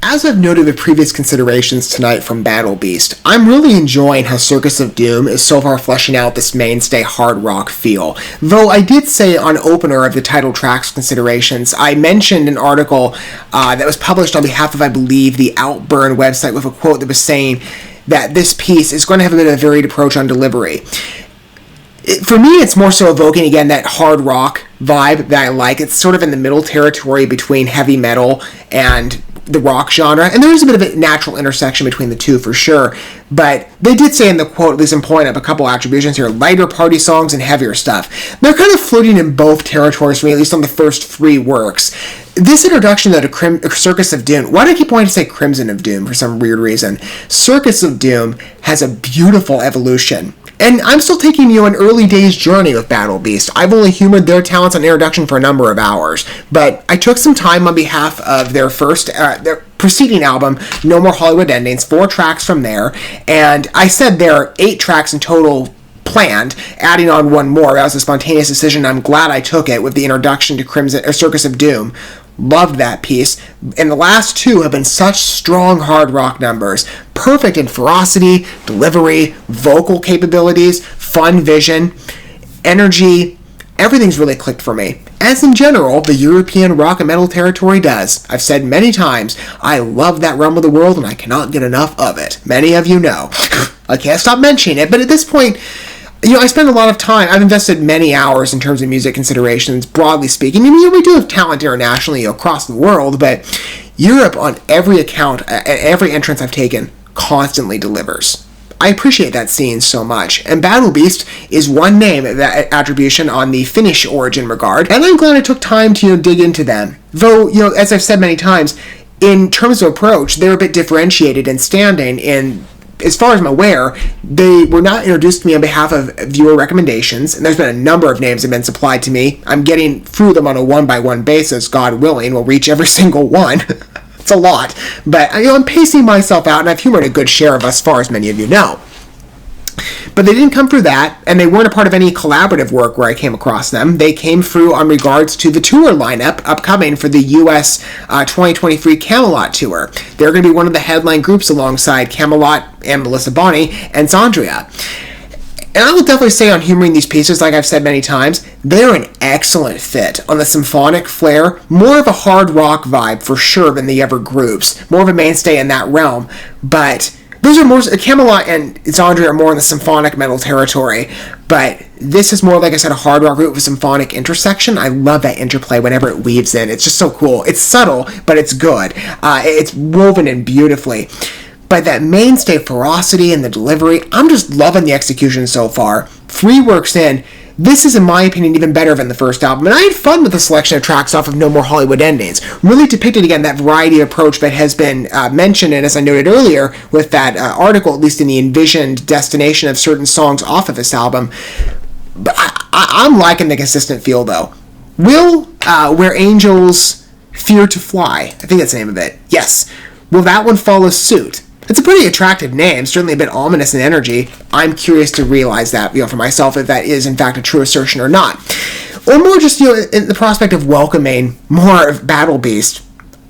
As I've noted with previous considerations tonight from Battle Beast, I'm really enjoying how Circus of Doom is so far fleshing out this mainstay hard rock feel. Though I did say on opener of the title track's considerations, I mentioned an article that was published on behalf of, I believe, the Outburn website with a quote that was saying that this piece is going to have a bit of a varied approach on delivery. For me, it's more so evoking, again, that hard rock vibe that I like. It's sort of in the middle territory between heavy metal and the rock genre, and there is a bit of a natural intersection between the two for sure, but they did say in the quote, at least I'm pulling up a couple attributions here, lighter party songs and heavier stuff. They're kind of floating in both territories for me, at least on the first three works. This introduction though to Circus of Doom, why do I keep wanting to say Crimson of Doom for some weird reason? Circus of Doom has a beautiful evolution. And I'm still taking you an early days journey with Battle Beast. I've only humored their talents on introduction for a number of hours, but I took some time on behalf of their their preceding album, No More Hollywood Endings, 4 tracks from there, and I said there are 8 tracks in total planned, adding on one more. That was a spontaneous decision. I'm glad I took it with the introduction to Circus of Doom. Loved that piece, and the last 2 have been such strong hard rock numbers. Perfect in ferocity, delivery, vocal capabilities, fun vision, energy. Everything's really clicked for me. As in general, the European rock and metal territory does. I've said many times, I love that realm of the world and I cannot get enough of it. Many of you know. I can't stop mentioning it, but at this point, I spend a lot of time. I've invested many hours in terms of music considerations, broadly speaking. We do have talent internationally across the world, but Europe, on every account, every entrance I've taken, constantly delivers. I appreciate that scene so much, and Battle Beast is one name, that attribution on the Finnish origin regard, and I'm glad I took time to dig into them. Though, as I've said many times, in terms of approach, they're a bit differentiated in standing in. As far as I'm aware, they were not introduced to me on behalf of viewer recommendations, and there's been a number of names that have been supplied to me. I'm getting through them on a one-by-one basis, God willing. We'll reach every single one. It's a lot. But, I'm pacing myself out, and I've humored a good share of us, as far as many of you know. But they didn't come through that, and they weren't a part of any collaborative work where I came across them. They came through on regards to the tour lineup upcoming for the U.S. 2023 Camelot Tour. They're going to be one of the headline groups alongside Camelot and Melissa Bonney and Zandria. And I will definitely say on humoring these pieces, like I've said many times, they're an excellent fit on the symphonic flair, more of a hard rock vibe for sure than the other groups, more of a mainstay in that realm, but those are more, Camelot and Zandria are more in the symphonic metal territory, but this is more, like I said, a hard rock group with a symphonic intersection. I love that interplay whenever it weaves in. It's just so cool. It's subtle, but it's good. It's woven in beautifully. But that mainstay ferocity and the delivery, I'm just loving the execution so far. 3 works in. This is, in my opinion, even better than the first album, and I had fun with the selection of tracks off of No More Hollywood Endings. Really depicted, again, that variety approach that has been mentioned, and as I noted earlier, with that article, at least in the envisioned destination of certain songs off of this album. But I'm liking the consistent feel, though. Will Where Angels Fear to Fly, I think that's the name of it. Yes. Will that one follow suit? It's a pretty attractive name, certainly a bit ominous in energy. I'm curious to realize that, for myself, if that is in fact a true assertion or not. Or more just, in the prospect of welcoming more of Battle Beast.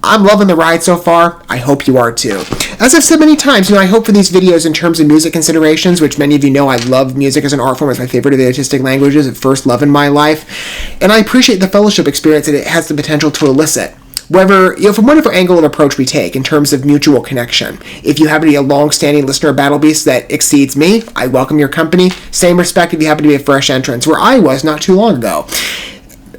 I'm loving the ride so far. I hope you are too. As I've said many times, I hope for these videos in terms of music considerations, which many of you know I love music as an art form. It's my favorite of the artistic languages, of first love in my life. And I appreciate the fellowship experience that it has the potential to elicit. Whether, from whatever angle and approach we take in terms of mutual connection. If you happen to be a long-standing listener of Battle Beast that exceeds me, I welcome your company. Same respect if you happen to be a fresh entrance, where I was not too long ago.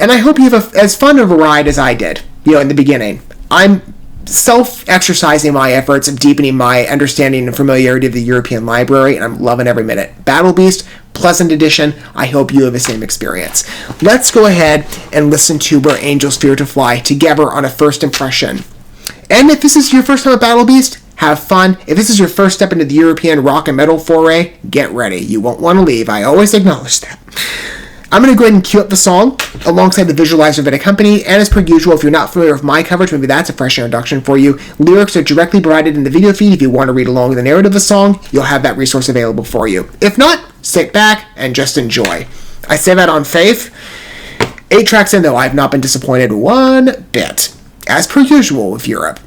And I hope you have as fun of a ride as I did, in the beginning. I'm self-exercising my efforts of deepening my understanding and familiarity of the European library, and I'm loving every minute. Battle Beast, pleasant edition. I hope you have the same experience. Let's go ahead and listen to Where Angels Fear to Fly together on a first impression. And if this is your first time at Battle Beast, have fun. If this is your first step into the European rock and metal foray, get ready. You won't want to leave. I always acknowledge that. I'm going to go ahead and cue up the song alongside the visualizer that accompany, and as per usual, if you're not familiar with my coverage, maybe that's a fresh introduction for you. Lyrics are directly provided in the video feed. If you want to read along with the narrative of the song, you'll have that resource available for you. If not, sit back and just enjoy. I say that on faith, 8 tracks in, though, I have not been disappointed one bit, as per usual with Europe.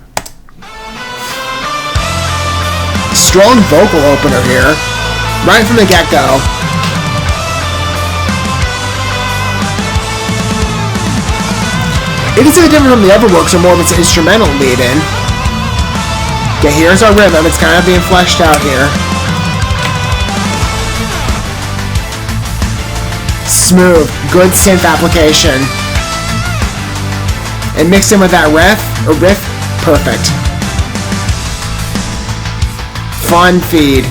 Strong vocal opener here, right from the get-go. It is a bit different from the other works, or more of its instrumental lead-in. Okay, here's our rhythm. It's kind of being fleshed out here. Smooth, good synth application. And mixed in with that riff, perfect. Fun feed.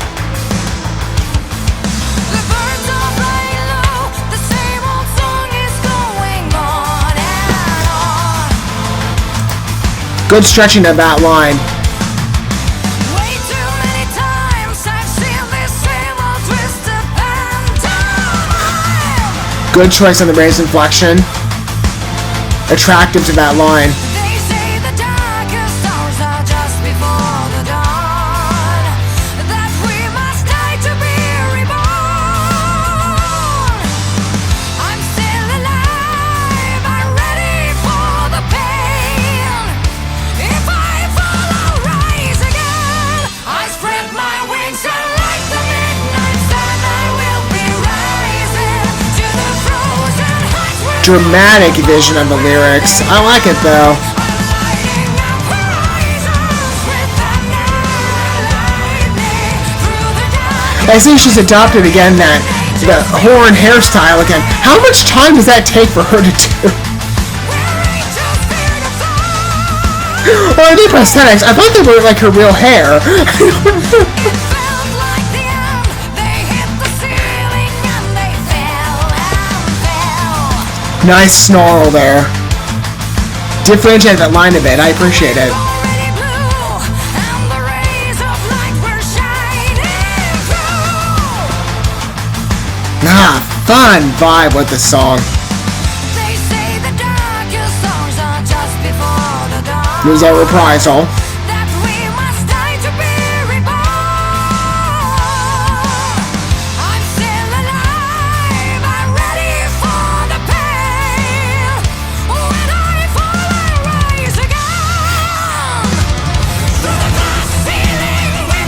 Good stretching of that line. Good choice on the raised inflection. Attractive to that line. Dramatic vision of the lyrics. I like it though. I think she's adopted again the horn hairstyle again. How much time does that take for her to do? Or are they prosthetics? I thought they were like her real hair. Nice snarl there. Differentiate that line a bit. I appreciate it. Fun vibe with the song. Here's our reprisal.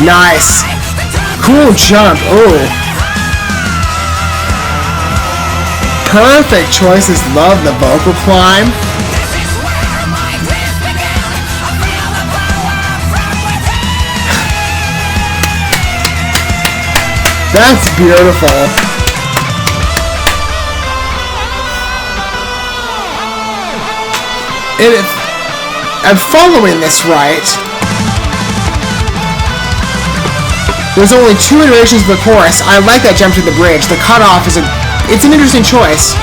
Nice. Cool jump. Oh. Perfect choices. Love the vocal climb. That's beautiful. If I'm following this right, there's only 2 iterations of the chorus. I like that jump to the bridge. The cutoff is it's an interesting choice.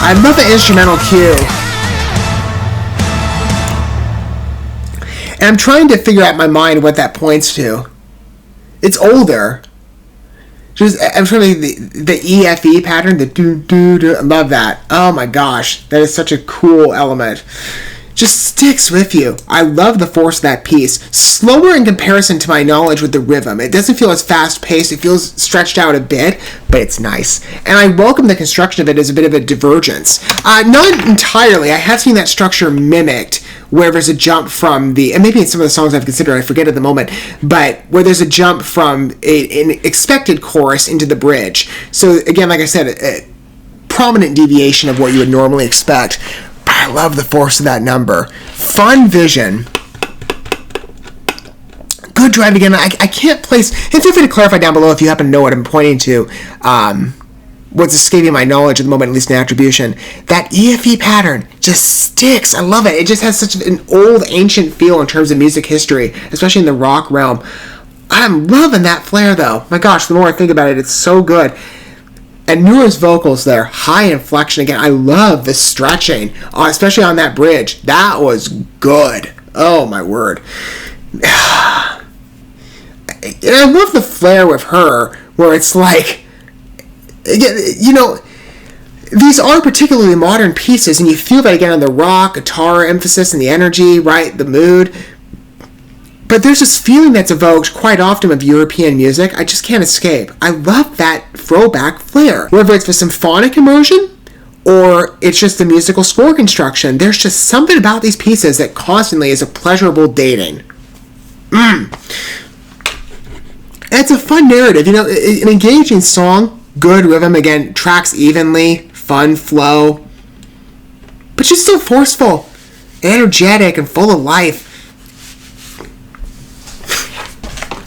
I love the instrumental cue. And I'm trying to figure out in my mind what that points to. It's older. I'm trying to the EFE pattern, the do. I love that. Oh my gosh, that is such a cool element. Just sticks with you. I love the force of that piece. Slower in comparison to my knowledge with the rhythm. It doesn't feel as fast-paced. It feels stretched out a bit, but it's nice. And I welcome the construction of it as a bit of a divergence. Not entirely. I have seen that structure mimicked where there's a jump from and maybe in some of the songs I've considered, I forget at the moment, but where there's a jump from an expected chorus into the bridge. So again, like I said, a prominent deviation of what you would normally expect. I love the force of that number. Fun vision. Good drive again. I can't place... And feel free to clarify down below if you happen to know what I'm pointing to. What's escaping my knowledge at the moment, at least in attribution. That EFE pattern just sticks. I love it. It just has such an old, ancient feel in terms of music history, especially in the rock realm. I'm loving that flare, though. My gosh, the more I think about it, it's so good. And Noura's vocals there, high inflection again. I love the stretching, especially on that bridge. That was good. Oh, my word. And I love the flare with her, where it's like, you know, these are particularly modern pieces, and you feel that again on the rock, guitar emphasis, and the energy, right, the mood. But there's this feeling that's evoked quite often of European music I just can't escape. I love that throwback flair. Whether it's the symphonic immersion or it's just the musical score construction, there's just something about these pieces that constantly is a pleasurable dating. It's a fun narrative, you know, an engaging song, good rhythm, again, tracks evenly, fun flow, but just so forceful, energetic, and full of life.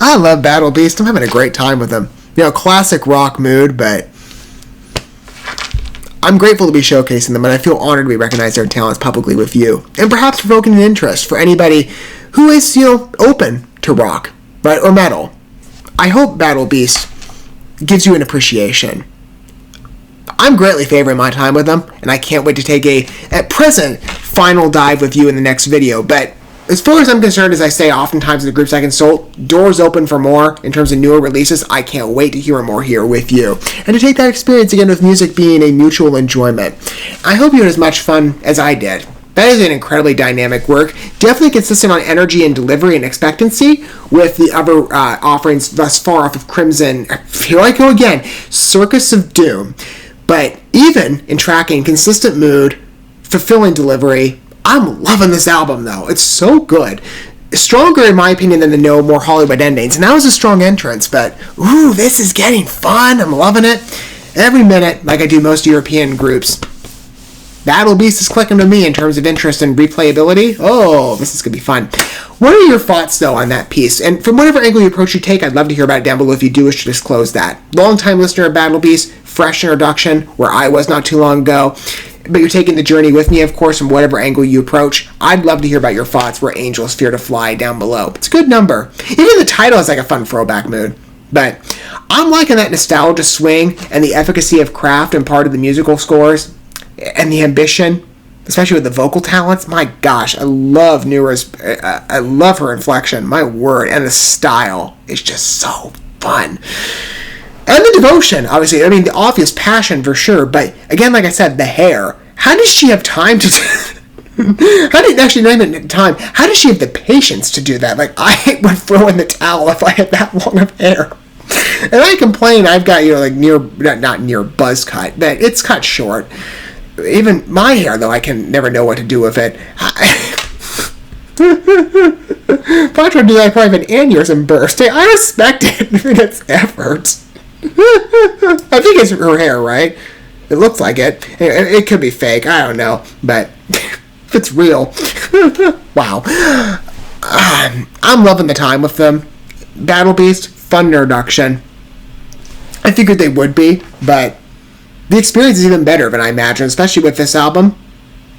I love Battle Beast. I'm having a great time with them. You know, classic rock mood, but I'm grateful to be showcasing them, and I feel honored to be recognized their talents publicly with you, and perhaps provoking an interest for anybody who is, you know, open to rock, right, or metal. I hope Battle Beast gives you an appreciation. I'm greatly favoring my time with them, and I can't wait to take a, at present, final dive with you in the next video, but as far as I'm concerned, as I say oftentimes in the groups I consult, doors open for more in terms of newer releases. I can't wait to hear more here with you. And to take that experience again with music being a mutual enjoyment. I hope you had as much fun as I did. That is an incredibly dynamic work. Definitely consistent on energy and delivery and expectancy with the other offerings thus far off of Crimson. Here I go again. Circus of Doom. But even in tracking consistent mood, fulfilling delivery, I'm loving this album, though. It's so good. Stronger, in my opinion, than the No More Hollywood Endings. And that was a strong entrance, but, ooh, this is getting fun. I'm loving it. Every minute, like I do most European groups. Battle Beast is clicking to me in terms of interest and replayability. Oh, this is going to be fun. What are your thoughts, though, on that piece? And from whatever angle you approach you take, I'd love to hear about it down below if you do wish to disclose that. Long-time listener of Battle Beast, fresh introduction, where I was not too long ago. But you're taking the journey with me, of course, from whatever angle you approach. I'd love to hear about your thoughts where angels fear to fly down below. It's a good number. Even the title is like a fun throwback mood. But I'm liking that nostalgia swing and the efficacy of craft and part of the musical scores and the ambition, especially with the vocal talents. My gosh, I love Noura's, I love her inflection, my word, and the style is just so fun. And the devotion, obviously. I mean, the obvious passion for sure. But again, like I said, the hair. How does she have time to How does she have the patience to do that? Like, I would throw in the towel if I had that long of hair. And I complain I've got, you know, like not near buzz cut, but it's cut short. Even my hair, though, I can never know what to do with it. If I tried to do that, I'd probably have an aneurysm burst. Hey, I respect it for its efforts. I think it's her hair, right? It looks like it. It could be fake. I don't know. But if it's real, wow. I'm loving the time with them. Battle Beast, fun introduction. I figured they would be, but the experience is even better than I imagine, especially with this album.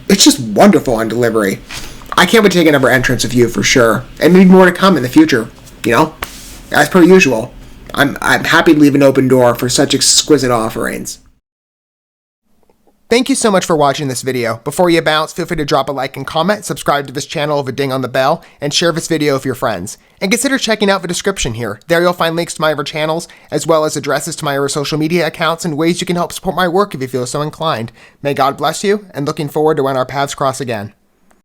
It's just wonderful on delivery. I can't wait to take another entrance with you for sure. And maybe more to come in the future, you know? As per usual. I'm happy to leave an open door for such exquisite offerings. Thank you so much for watching this video. Before you bounce, feel free to drop a like and comment, subscribe to this channel with a ding on the bell, and share this video with your friends. And consider checking out the description here. There you'll find links to my other channels, as well as addresses to my other social media accounts and ways you can help support my work if you feel so inclined. May God bless you, and looking forward to when our paths cross again.